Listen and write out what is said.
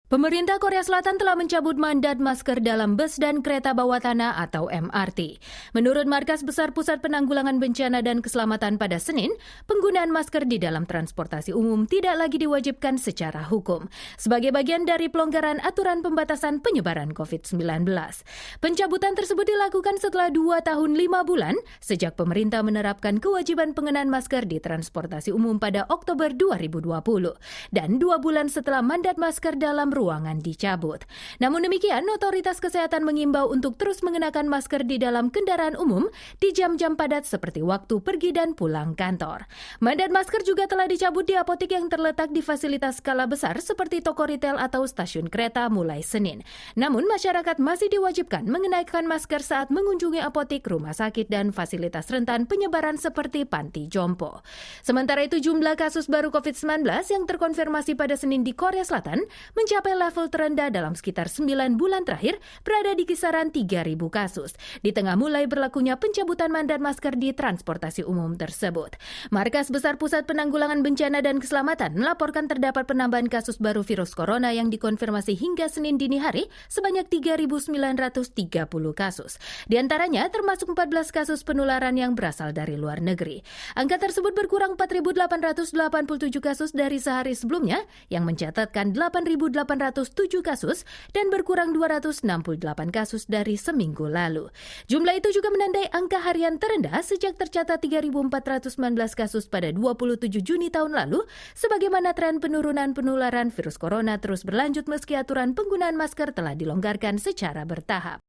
Pemerintah Korea Selatan telah mencabut mandat masker dalam bus dan kereta bawah tanah atau MRT. Menurut Markas Besar Pusat Penanggulangan Bencana dan Keselamatan pada Senin, penggunaan masker di dalam transportasi umum tidak lagi diwajibkan secara hukum, sebagai bagian dari pelonggaran aturan pembatasan penyebaran COVID-19. Pencabutan tersebut dilakukan setelah 2 tahun 5 bulan sejak pemerintah menerapkan kewajiban pengenaan masker di transportasi umum pada Oktober 2020 dan 2 bulan setelah mandat masker dalam ruangan dicabut. Namun demikian, otoritas kesehatan mengimbau untuk terus mengenakan masker di dalam kendaraan umum di jam-jam padat seperti waktu pergi dan pulang kantor. Mandat masker juga telah dicabut di apotek yang terletak di fasilitas skala besar seperti toko ritel atau stasiun kereta mulai Senin. Namun masyarakat masih diwajibkan mengenakan masker saat mengunjungi apotek, rumah sakit, dan fasilitas rentan penyebaran seperti panti jompo. Sementara itu, jumlah kasus baru COVID-19 yang terkonfirmasi pada Senin di Korea Selatan mencapai level terendah dalam sekitar 9 bulan terakhir, berada di kisaran 3.000 kasus, di tengah mulai berlakunya pencabutan mandat masker di transportasi umum tersebut. Markas Besar Pusat Penanggulangan Bencana dan Keselamatan melaporkan terdapat penambahan kasus baru virus corona yang dikonfirmasi hingga Senin dini hari sebanyak 3.930 kasus. Di antaranya termasuk 14 kasus penularan yang berasal dari luar negeri. Angka tersebut berkurang 4.887 kasus dari sehari sebelumnya yang mencatatkan 8.807 kasus dan berkurang 268 kasus dari seminggu lalu. Jumlah itu juga menandai angka harian terendah sejak tercatat 3.419 kasus pada 27 Juni tahun lalu, sebagaimana tren penurunan penularan virus corona terus berlanjut meski aturan penggunaan masker telah dilonggarkan secara bertahap.